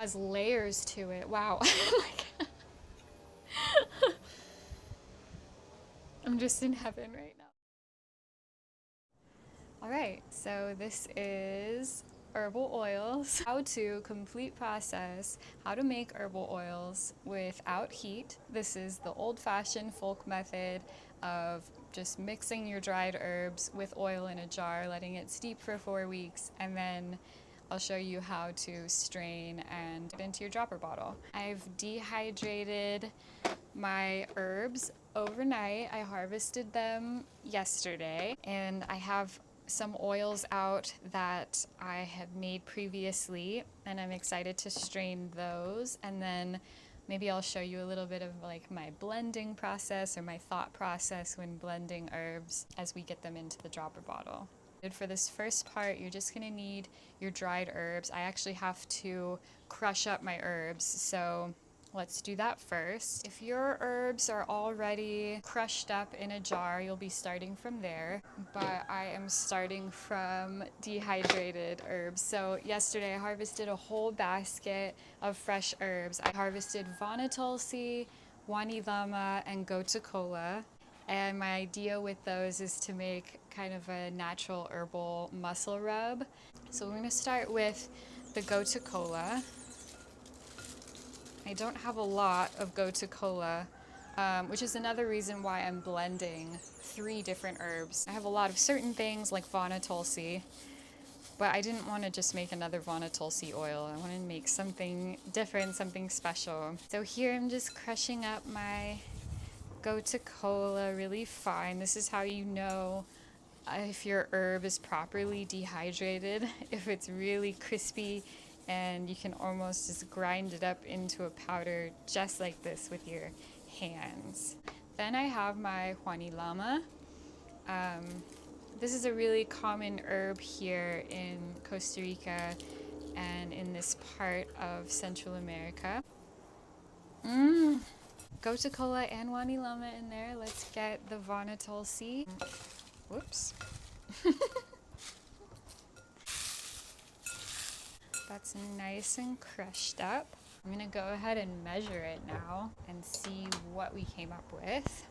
Has layers to it. Wow. I'm just in heaven right now. All right, so this is herbal oils. How to complete process, how to make herbal oils without heat. This is the old-fashioned folk method of just mixing your dried herbs with oil in a jar, letting it steep for 4 weeks, and then I'll show you how to strain and put into your dropper bottle. I've dehydrated my herbs overnight. I harvested them yesterday, and I have some oils out that I have made previously, and I'm excited to strain those. And then maybe I'll show you a little bit of like my blending process or my thought process when blending herbs as we get them into the dropper bottle. For this first part, you're just gonna need your dried herbs. I actually have to crush up my herbs, so let's do that first. If your herbs are already crushed up in a jar, you'll be starting from there, but I am starting from dehydrated herbs. So yesterday I harvested a whole basket of fresh herbs. I harvested vana tulsi, wani lama, and gotu kola. And my idea with those is to make kind of a natural herbal muscle rub. So we're gonna start with the gotu kola. I don't have a lot of gotu kola, which is another reason why I'm blending 3 different herbs. I have a lot of certain things like vana tulsi, but I didn't want to just make another vana tulsi oil. I wanted to make something different, something special. So here I'm just crushing up my gotu kola really fine. This is how you know if your herb is properly dehydrated, if it's really crispy, and you can almost just grind it up into a powder just like this with your hands. Then I have my wani lama. This is a really common herb here in Costa Rica and in this part of Central America. Gotu kola and wani lama in there. Let's get the vana tulsi. Whoops. That's nice and crushed up. I'm gonna go ahead and measure it now and see what we came up with,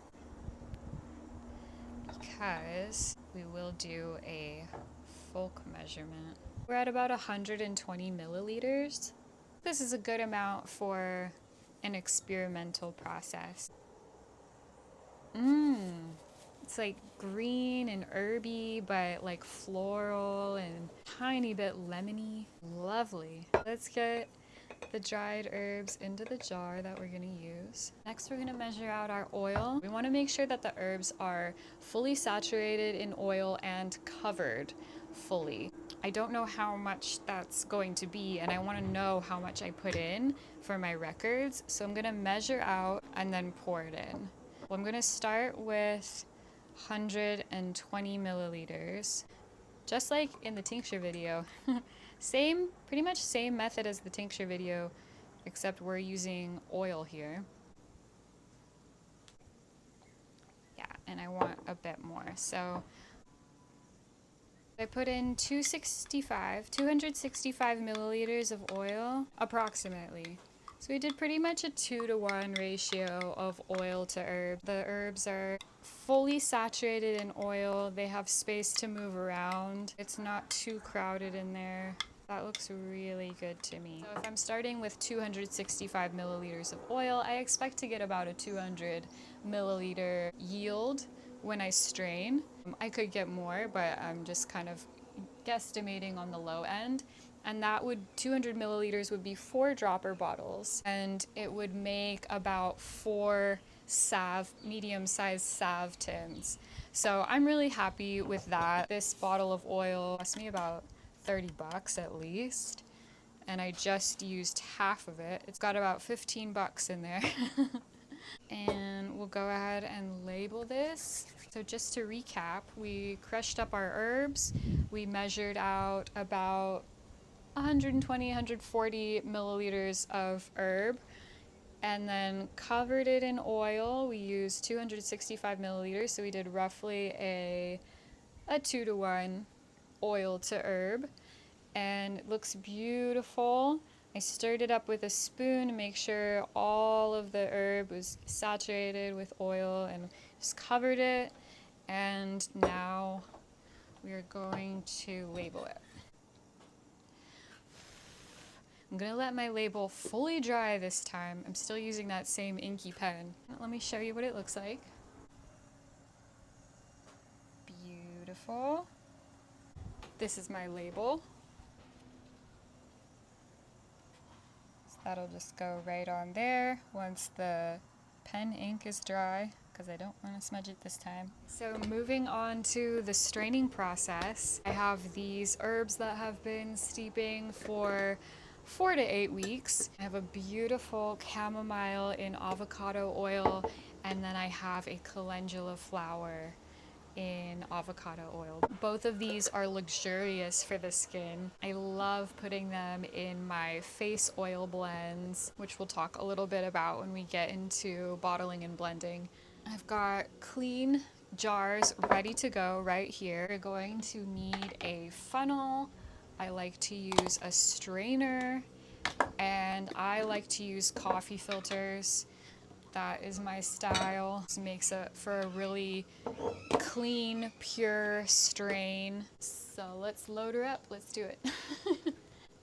because we will do a folk measurement. We're at about 120 milliliters. This is a good amount for an experimental process. It's like green and herby, but like floral and tiny bit lemony. Lovely. Let's get the dried herbs into the jar that we're gonna use. Next, we're gonna measure out our oil. We wanna make sure that the herbs are fully saturated in oil and covered fully. I don't know how much that's going to be, and I wanna know how much I put in for my records. So I'm gonna measure out and then pour it in. Well, I'm gonna start with 120 milliliters, just like in the tincture video. Pretty much same method as the tincture video, except we're using oil here. Yeah, and I want a bit more. So I put in 265 milliliters of oil, approximately. So we did pretty much a 2-to-1 ratio of oil to herb. The herbs are fully saturated in oil. They have space to move around. It's not too crowded in there. That looks really good to me. So if I'm starting with 265 milliliters of oil, I expect to get about a 200 milliliter yield when I strain. I could get more, but I'm just kind of guesstimating on the low end. And 200 milliliters would be 4 dropper bottles, and it would make about 4 medium-sized salve tins. So I'm really happy with that. This bottle of oil cost me about 30 bucks at least, and I just used half of it. It's got about 15 bucks in there. And we'll go ahead and label this. So just to recap, we crushed up our herbs. We measured out about 120, 140 milliliters of herb, and then covered it in oil. We used 265 milliliters, so we did roughly a 2-to-1 oil to herb, and it looks beautiful. I stirred it up with a spoon to make sure all of the herb was saturated with oil and just covered it. And now we are going to label it. I'm gonna let my label fully dry this time. I'm still using that same inky pen. Let me show you what it looks like. Beautiful. This is my label. So that'll just go right on there once the pen ink is dry, because I don't want to smudge it this time. So moving on to the straining process, I have these herbs that have been steeping for 4 to 8 weeks. I have a beautiful chamomile in avocado oil, and then I have a calendula flower in avocado oil. Both of these are luxurious for the skin. I love putting them in my face oil blends, which we'll talk a little bit about when we get into bottling and blending. I've got clean jars ready to go right here. You're going to need a funnel. I like to use a strainer, and I like to use coffee filters. That is my style. This makes it for a really clean, pure strain. So let's load her up. Let's do it.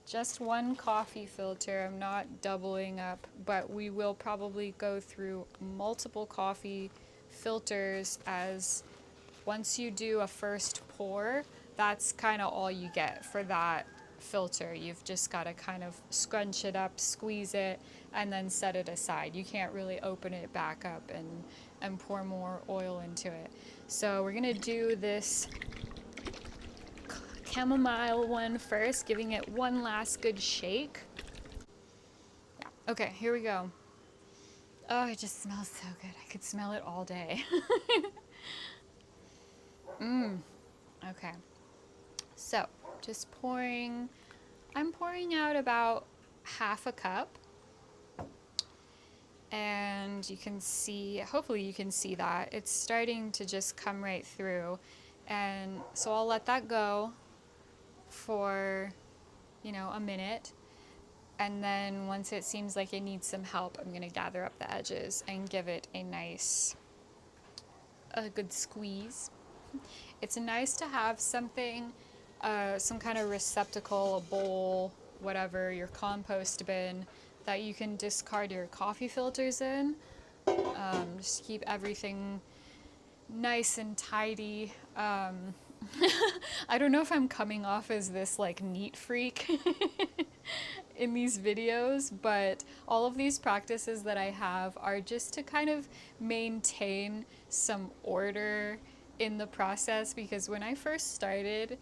Just one coffee filter. I'm not doubling up, but we will probably go through multiple coffee filters, as once you do a first pour, that's kind of all you get for that filter. You've just got to kind of scrunch it up, squeeze it, and then set it aside. You can't really open it back up and pour more oil into it. So we're gonna do this chamomile one first, giving it one last good shake. Okay, here we go. Oh, it just smells so good. I could smell it all day. Okay. So, just pouring, I'm pouring out about half a cup. And you can see, hopefully you can see that, it's starting to just come right through. And so I'll let that go for, a minute. And then once it seems like it needs some help, I'm gonna gather up the edges and give it a good squeeze. It's nice to have something, some kind of receptacle, a bowl, whatever, your compost bin, that you can discard your coffee filters in. Just keep everything nice and tidy. I don't know if I'm coming off as this like neat freak in these videos, but all of these practices that I have are just to kind of maintain some order in the process, because when I first started,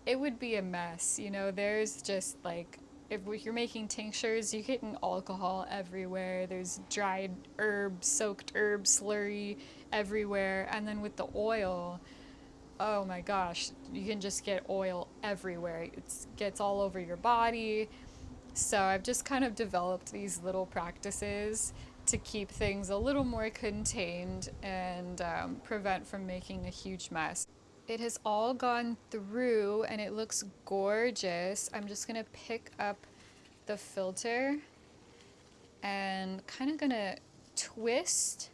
it would be a mess. There's just like, if you're making tinctures, you're getting alcohol everywhere. There's dried herb, soaked herb slurry everywhere. And then with the oil, oh my gosh, you can just get oil everywhere. It gets all over your body. So I've just kind of developed these little practices to keep things a little more contained and prevent from making a huge mess. It has all gone through and it looks gorgeous. I'm just gonna pick up the filter and kind of gonna twist.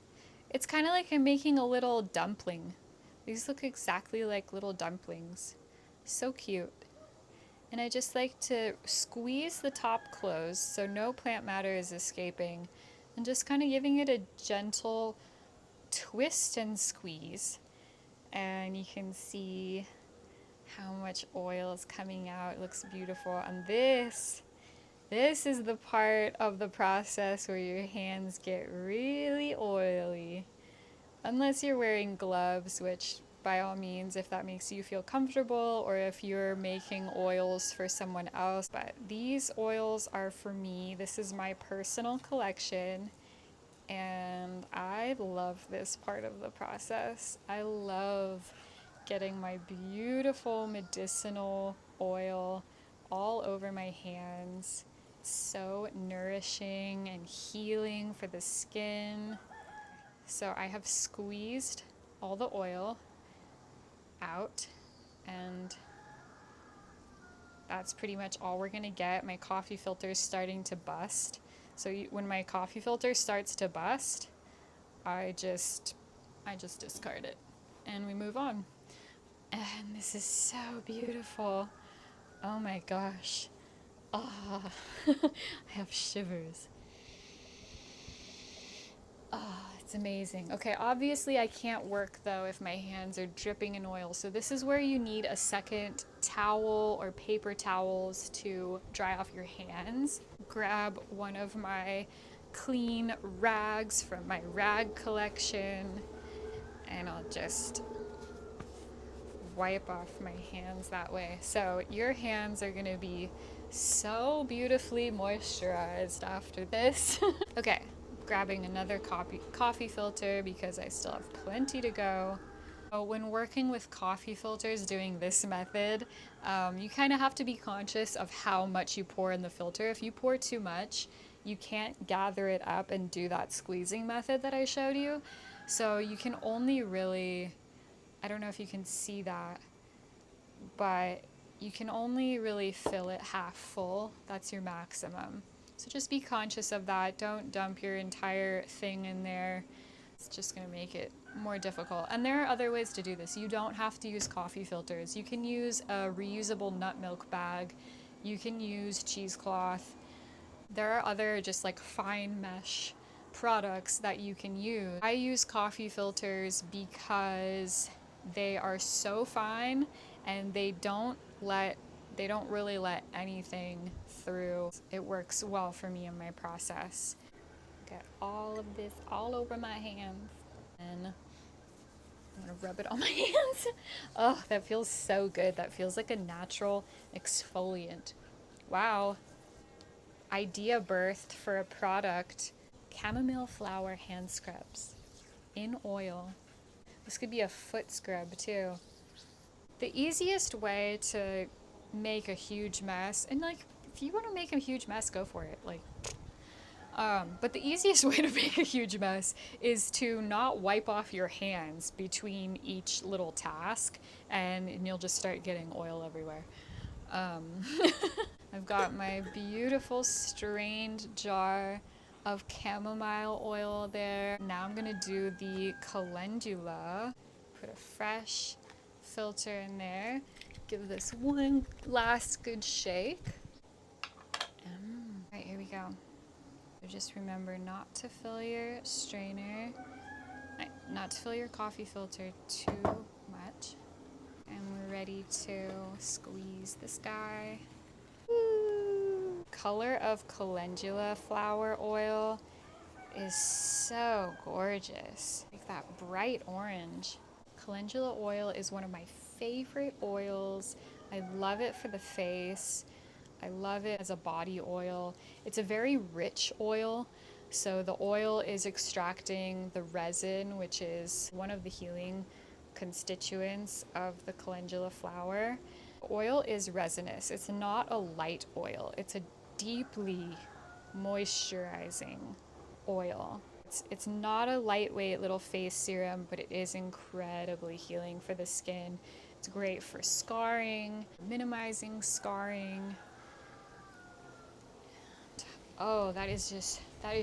It's kind of like I'm making a little dumpling. These look exactly like little dumplings. So cute. And I just like to squeeze the top closed so no plant matter is escaping, and just kind of giving it a gentle twist and squeeze. And you can see how much oil is coming out. It looks beautiful. And this is the part of the process where your hands get really oily. Unless you're wearing gloves, which by all means, if that makes you feel comfortable, or if you're making oils for someone else. But these oils are for me. This is my personal collection. And I love this part of the process. I love getting my beautiful medicinal oil all over my hands. It's so nourishing and healing for the skin. So I have squeezed all the oil out, and That's pretty much all we're gonna get. My coffee filter is starting to bust. So when my coffee filter starts to bust, I just discard it and we move on. And this is so beautiful. Oh my gosh. Ah, I have shivers. Ah, it's amazing. Okay, obviously I can't work though if my hands are dripping in oil. So this is where you need a second towel or paper towels to dry off your hands. Grab one of my clean rags from my rag collection and I'll just wipe off my hands that way. So your hands are gonna be so beautifully moisturized after this. Okay, grabbing another coffee filter because I still have plenty to go. When working with coffee filters doing this method, you kind of have to be conscious of how much you pour in the filter. If you pour too much, you can't gather it up and do that squeezing method that I showed you. So you can only really, I don't know if you can see that, but you can only really fill it half full. That's your maximum. So just be conscious of that. Don't dump your entire thing in there. It's just going to make it more difficult. And there are other ways to do this. You don't have to use coffee filters. You can use a reusable nut milk bag. You can use cheesecloth. There are other just like fine mesh products that you can use. I use coffee filters because they are so fine and they don't really let anything through. It works well for me in my process. Get all of this all over my hands and I'm gonna rub it on my hands. Oh, that feels so good. That feels like a natural exfoliant. Wow. Idea birthed for a product. Chamomile flower hand scrubs in oil. This could be a foot scrub too. The easiest way to make a huge mess, and like if you want to make a huge mess, go for it. But the easiest way to make a huge mess is to not wipe off your hands between each little task, and you'll just start getting oil everywhere. I've got my beautiful strained jar of chamomile oil there. Now I'm gonna do the calendula. Put a fresh filter in there. Give this one last good shake. Alright, here we go. So just remember not to fill your strainer, not to fill your coffee filter too much. And we're ready to squeeze this guy. Woo! Color of calendula flower oil is so gorgeous. Like that bright orange. Calendula oil is one of my favorite oils. I love it for the face. I love it as a body oil. It's a very rich oil. So the oil is extracting the resin, which is one of the healing constituents of the calendula flower. Oil is resinous. It's not a light oil. It's a deeply moisturizing oil. It's not a lightweight little face serum, but it is incredibly healing for the skin. It's great for scarring, minimizing scarring. Oh, that is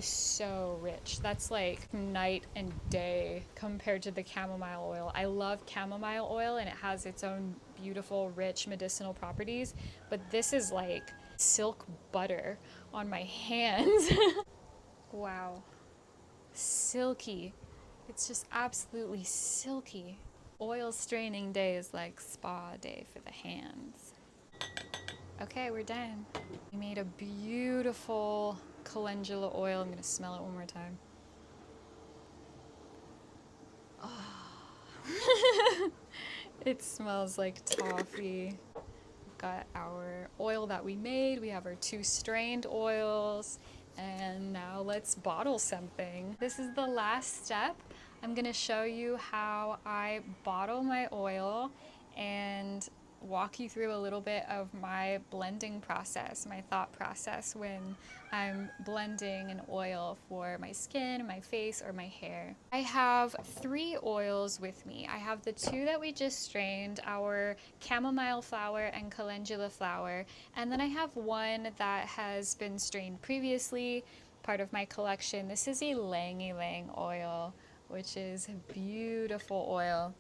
so rich. That's like night and day compared to the chamomile oil. I love chamomile oil and it has its own beautiful, rich medicinal properties, but this is like silk butter on my hands. Wow. Silky. It's just absolutely silky. Oil straining day is like spa day for the hands. Okay, we're done. We made a beautiful calendula oil. I'm gonna smell it one more time. Oh. It smells like toffee. We've got our oil that we made. We have our 2 strained oils. And now let's bottle something. This is the last step. I'm gonna show you how I bottle my oil, and walk you through a little bit of my blending process, my thought process when I'm blending an oil for my skin, my face, or my hair. I have 3 oils with me. I have the 2 that we just strained, our chamomile flower and calendula flower, and then I have one that has been strained previously, part of my collection. This is ylang ylang oil, which is a beautiful oil.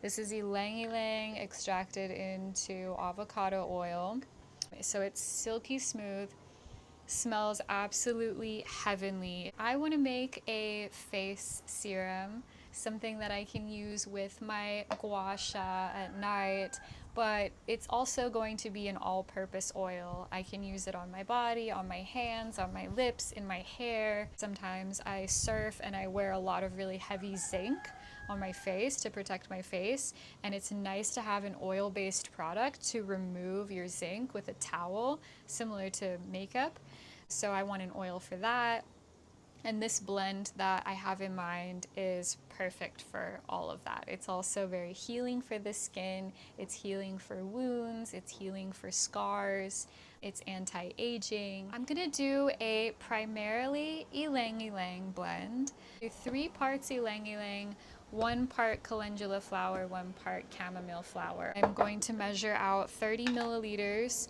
This is ylang ylang extracted into avocado oil. So it's silky smooth, smells absolutely heavenly. I want to make a face serum, something that I can use with my gua sha at night, but it's also going to be an all-purpose oil. I can use it on my body, on my hands, on my lips, in my hair. Sometimes I surf and I wear a lot of really heavy zinc on my face to protect my face, and it's nice to have an oil-based product to remove your zinc with a towel, similar to makeup. So I want an oil for that. And this blend that I have in mind is perfect for all of that. It's also very healing for the skin, it's healing for wounds, it's healing for scars, it's anti-aging. I'm gonna do a primarily ylang ylang blend. 3 parts ylang ylang, 1 part calendula flower, 1 part chamomile flower. I'm going to measure out 30 milliliters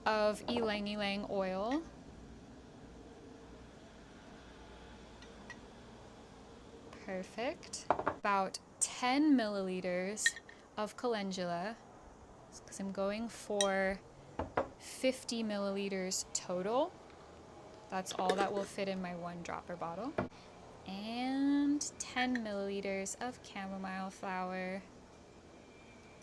of ylang ylang oil. Perfect. About 10 milliliters of calendula, because I'm going for 50 milliliters total. That's all that will fit in my 1 dropper bottle. And 10 milliliters of chamomile flower.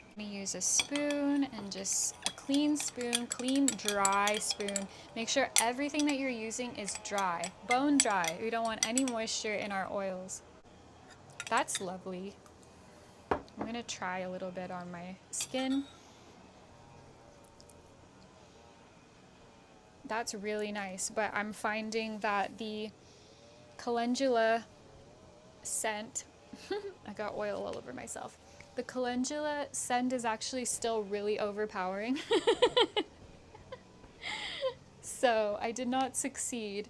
I'm going to use a spoon, and just a clean spoon, clean dry spoon. Make sure everything that you're using is dry, bone dry. We don't want any moisture in our oils. That's lovely. I'm gonna try a little bit on my skin. That's really nice, but I'm finding that the calendula scent, I got oil all over myself. The calendula scent is actually still really overpowering. So I did not succeed.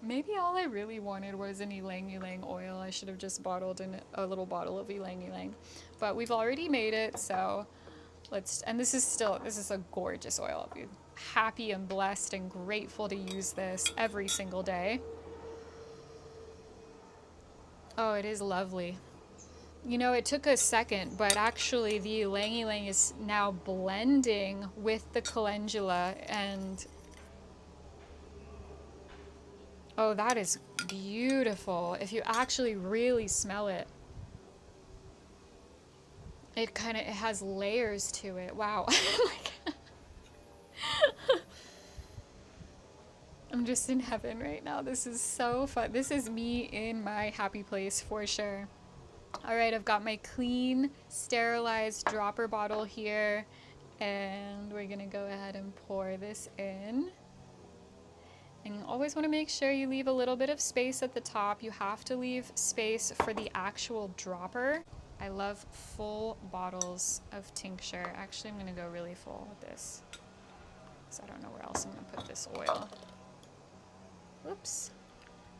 Maybe all I really wanted was an ylang ylang oil. I should have just bottled in a little bottle of ylang ylang. But we've already made it, so and this is a gorgeous oil. I'll be happy and blessed and grateful to use this every single day. Oh, it is lovely. You know, it took a second, but actually the ylang ylang is now blending with the calendula, and oh, that is beautiful. If you actually really smell it, it has layers to it. Wow. I'm just in heaven right now. This is so fun. This is me in my happy place for sure. All right, I've got my clean, sterilized dropper bottle here, and we're gonna go ahead and pour this in. And you always want to make sure you leave a little bit of space at the top. You have to leave space for the actual dropper. I love full bottles of tincture. Actually, I'm going to go really full with this, because I don't know where else I'm going to put this oil. Oops,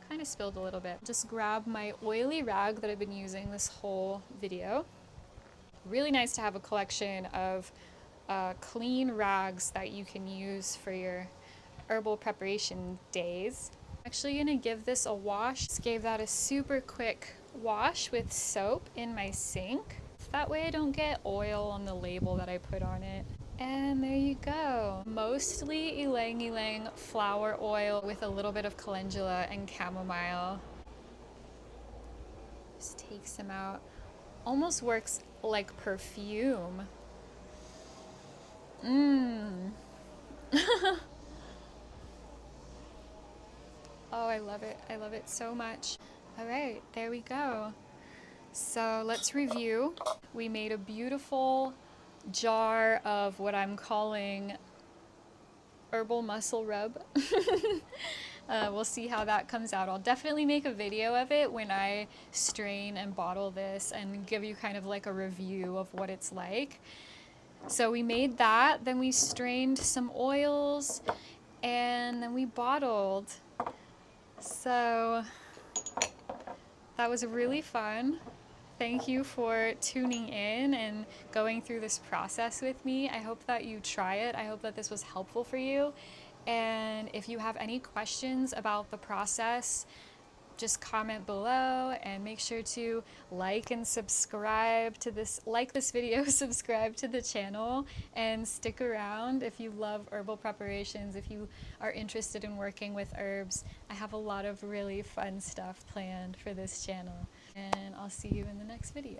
kind of spilled a little bit. Just grab my oily rag that I've been using this whole video. Really nice to have a collection of clean rags that you can use for your herbal preparation days. Actually gonna give this a wash. Just gave that a super quick wash with soap in my sink. That way I don't get oil on the label that I put on it. And there you go. Mostly ylang ylang flower oil with a little bit of calendula and chamomile. Just take some out. Almost works like perfume. Oh, I love it. I love it so much. All right, there we go. So let's review. We made a beautiful jar of what I'm calling herbal muscle rub. We'll see how that comes out. I'll definitely make a video of it when I strain and bottle this and give you kind of like a review of what it's like. So we made that, then we strained some oils, and then we bottled. So that was really fun. Thank you for tuning in and going through this process with me. I hope that you try it. I hope that this was helpful for you. And if you have any questions about the process, just comment below and make sure to like and subscribe to this video, subscribe to the channel, and stick around if you love herbal preparations, if you are interested in working with herbs. I have a lot of really fun stuff planned for this channel, and I'll see you in the next video.